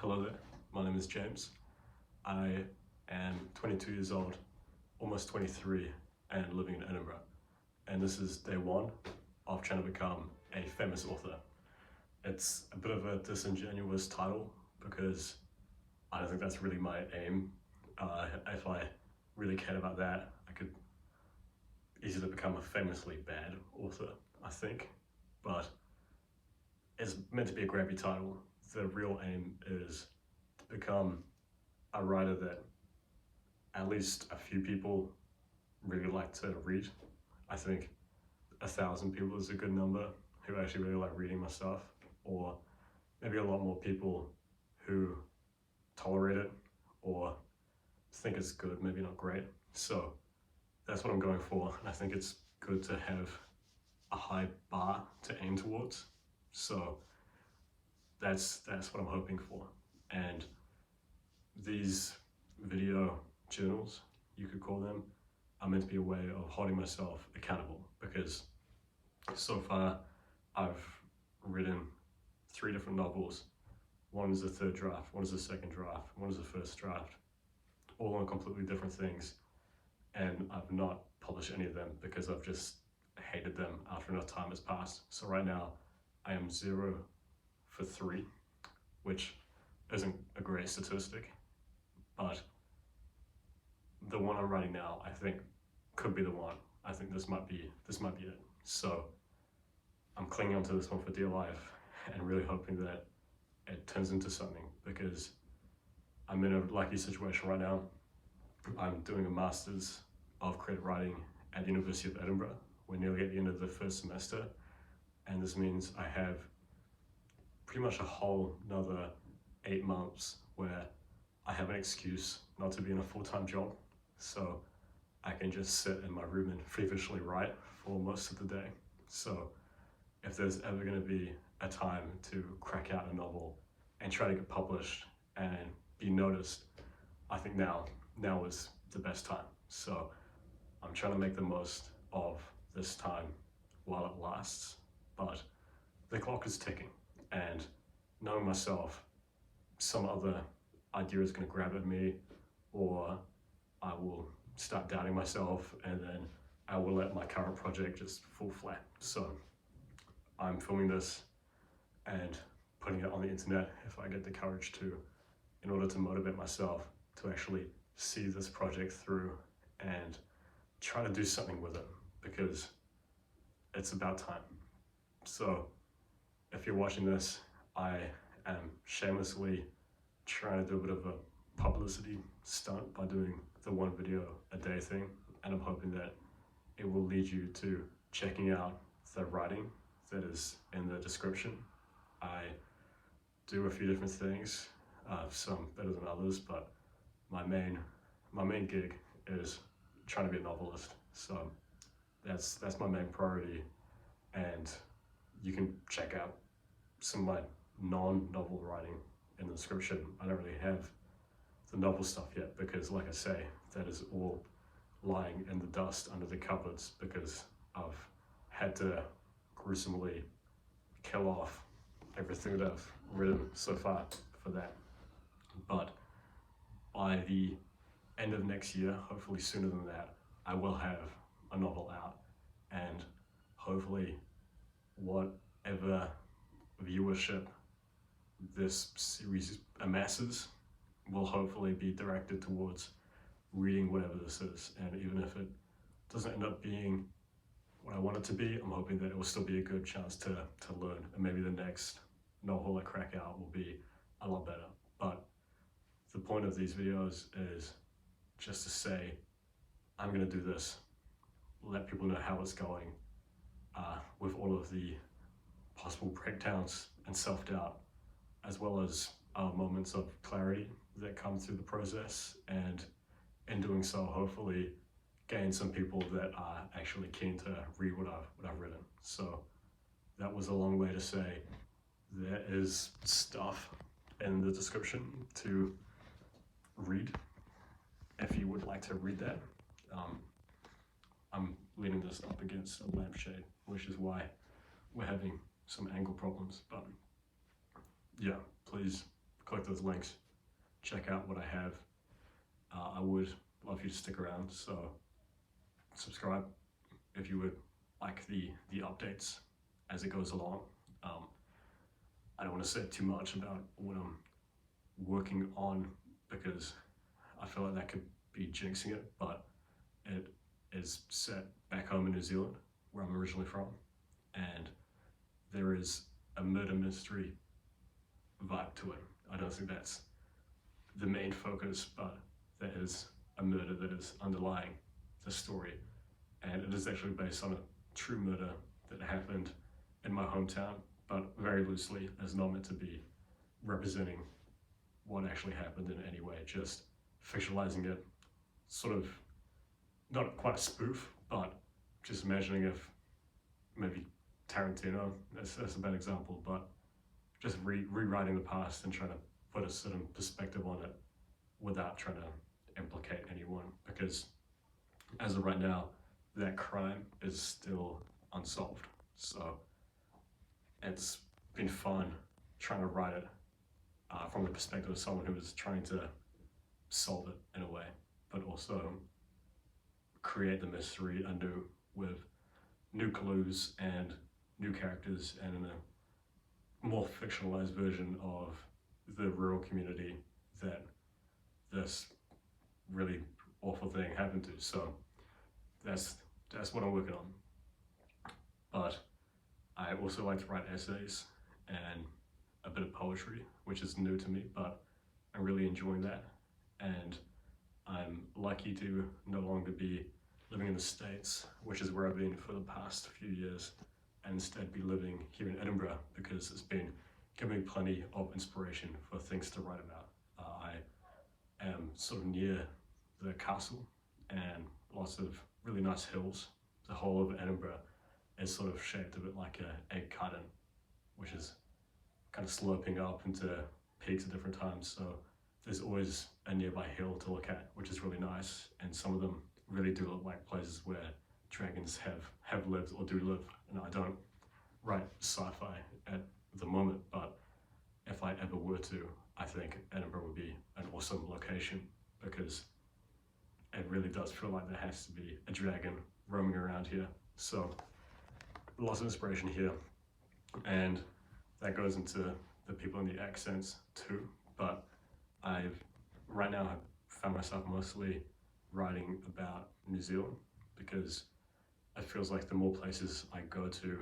Hello there, my name is James. I am 22 years old, almost 23, and living in Edinburgh. And this is day one of trying to become a famous author. It's a bit of a disingenuous title because I don't think that's really my aim. If I really cared about that, I could easily become a famously bad author, I think. But it's meant to be a grabby title. The real aim is to become a writer that at least a few people really like to read. I think 1,000 people is a good number who actually really like reading my stuff, or maybe a lot more people who tolerate it or think it's good, maybe not great. So that's what I'm going for, and I think it's good to have a high bar to aim towards. So that's what I'm hoping for. And these video journals, you could call them, are meant to be a way of holding myself accountable, because so far I've written 3 different novels. One is the third draft, one is the second draft, one is the first draft, all on completely different things. And I've not published any of them because I've just hated them after enough time has passed. So right now I am 0 for 3, which isn't a great statistic, but the one I'm writing now, I think, could be the one. I think this might be it. So I'm clinging onto this one for dear life and really hoping that it turns into something, because I'm in a lucky situation right now. I'm doing a master's of creative writing at the University of Edinburgh. We're nearly at the end of the first semester, and this means I have pretty much a whole another 8 months where I have an excuse not to be in a full-time job. So I can just sit in my room and feverishly write for most of the day. So if there's ever going to be a time to crack out a novel and try to get published and be noticed, I think now is the best time. So I'm trying to make the most of this time while it lasts, but the clock is ticking, and knowing myself, some other idea is going to grab at me, or I will start doubting myself, and then I will let my current project just fall flat. So I'm filming this and putting it on the internet if I get the courage to, in order to motivate myself to actually see this project through and try to do something with it, because it's about time. So if you're watching this, I am shamelessly trying to do a bit of a publicity stunt by doing the 1 video a day thing, and I'm hoping that it will lead you to checking out the writing that is in the description. I do a few different things, some better than others, but my main gig is trying to be a novelist. So that's my main priority, and you can check out some of my non-novel writing in the description. I don't really have the novel stuff yet because, like I say, that is all lying in the dust under the cupboards, because I've had to gruesomely kill off everything that I've written so far for that. But by the end of next year, hopefully sooner than that, I will have a novel out, and hopefully whatever viewership this series amasses will hopefully be directed towards reading whatever this is. And even if it doesn't end up being what I want it to be, I'm hoping that it will still be a good chance to learn, and maybe the next novel I crack out will be a lot better. But the point of these videos is just to say, I'm going to do this, let people know how it's going, with all of the possible breakdowns and self-doubt, as well as moments of clarity that come through the process, and in doing so, hopefully gain some people that are actually keen to read what I've written. So that was a long way to say there is stuff in the description to read if you would like to read that. I'm leaning this up against a lampshade, which is why we're having some angle problems, but yeah, please click those links, check out what I have. I would love you to stick around, so subscribe if you would like the updates as it goes along. I don't want to say too much about what I'm working on because I feel like that could be jinxing it, but it is set back home in New Zealand, where I'm originally from, and there is a murder mystery vibe to it. I don't think that's the main focus, but there is a murder that is underlying the story, and it is actually based on a true murder that happened in my hometown, but very loosely, as not meant to be representing what actually happened in any way, just fictionalizing it, sort of not quite a spoof, but just imagining if maybe Tarantino, that's a bad example, but just rewriting the past and trying to put a certain perspective on it without trying to implicate anyone, because as of right now, that crime is still unsolved. So it's been fun trying to write it from the perspective of someone who is trying to solve it in a way, but also create the mystery anew with new clues and new characters and in a more fictionalized version of the rural community that this really awful thing happened to. So that's what I'm working on. But I also like to write essays and a bit of poetry, which is new to me, but I'm really enjoying that. And I'm lucky to no longer be living in the States, which is where I've been for the past few years, and instead be living here in Edinburgh, because it's been giving me plenty of inspiration for things to write about. I am sort of near the castle and lots of really nice hills. The whole of Edinburgh is sort of shaped a bit like an egg carton, which is kind of sloping up into peaks at different times. So there's always a nearby hill to look at, which is really nice. And some of them really do look like places where dragons have lived or do live. And I don't write sci-fi at the moment, but if I ever were to, I think Edinburgh would be an awesome location, because it really does feel like there has to be a dragon roaming around here. So lots of inspiration here, and that goes into the people and the accents too. But right now have found myself mostly writing about New Zealand, because it feels like the more places I go to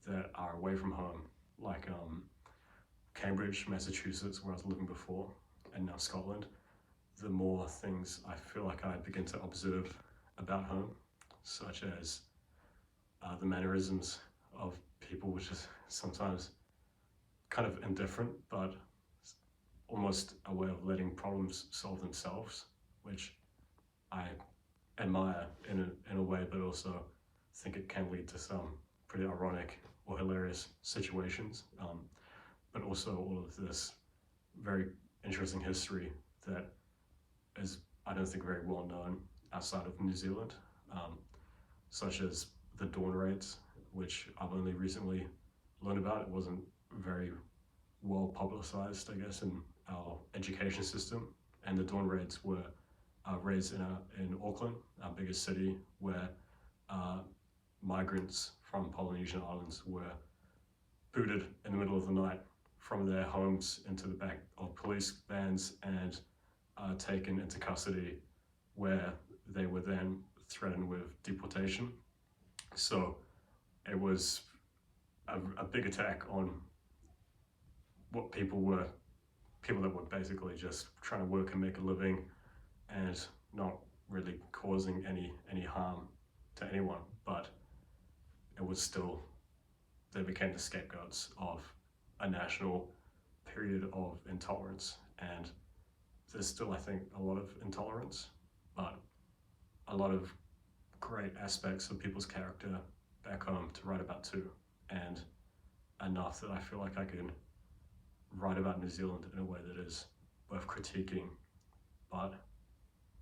that are away from home, like Cambridge, Massachusetts, where I was living before, and now Scotland, the more things I feel like I begin to observe about home, such as the mannerisms of people, which is sometimes kind of indifferent, but almost a way of letting problems solve themselves, which I admire in a way, but also think it can lead to some pretty ironic or hilarious situations. But also all of this very interesting history that is, I don't think, very well known outside of New Zealand, such as the dawn raids, which I've only recently learned about. It wasn't very well publicized, I guess, in our education system. And the dawn raids were raids in Auckland, our biggest city, where migrants from Polynesian islands were booted in the middle of the night from their homes into the back of police vans and taken into custody, where they were then threatened with deportation. So it was a big attack on what people that were basically just trying to work and make a living and not really causing any harm to anyone, but it was still, they became the scapegoats of a national period of intolerance. And there's still, I think, a lot of intolerance, but a lot of great aspects of people's character back home to write about too, and enough that I feel like I can write about New Zealand in a way that is both critiquing, but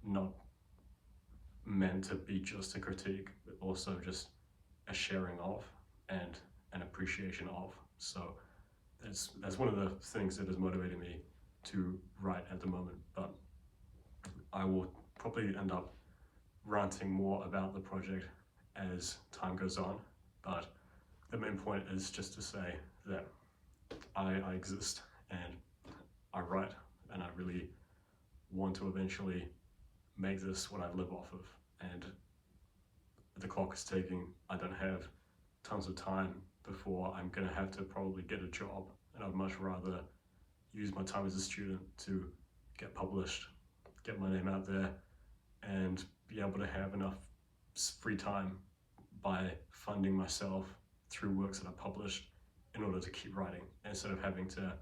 not meant to be just a critique, but also just a sharing of and an appreciation of. So that's one of the things that has motivated me to write at the moment, but I will probably end up ranting more about the project as time goes on. But the main point is just to say that I exist and I write, and I really want to eventually make this what I live off of. And the clock is ticking. I don't have tons of time before I'm gonna have to probably get a job, and I'd much rather use my time as a student to get published, get my name out there, and be able to have enough free time by funding myself through works that I published in order to keep writing, instead of having to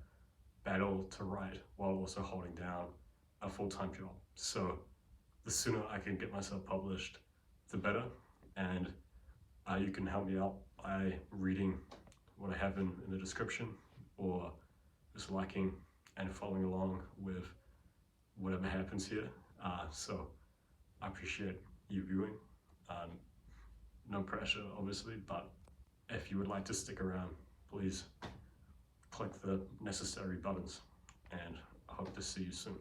battle to write while also holding down a full-time job. So the sooner I can get myself published, the better. And you can help me out by reading what I have in the description, or just liking and following along with whatever happens here. So I appreciate you viewing. No pressure, obviously, but if you would like to stick around, please click the necessary buttons, and I hope to see you soon.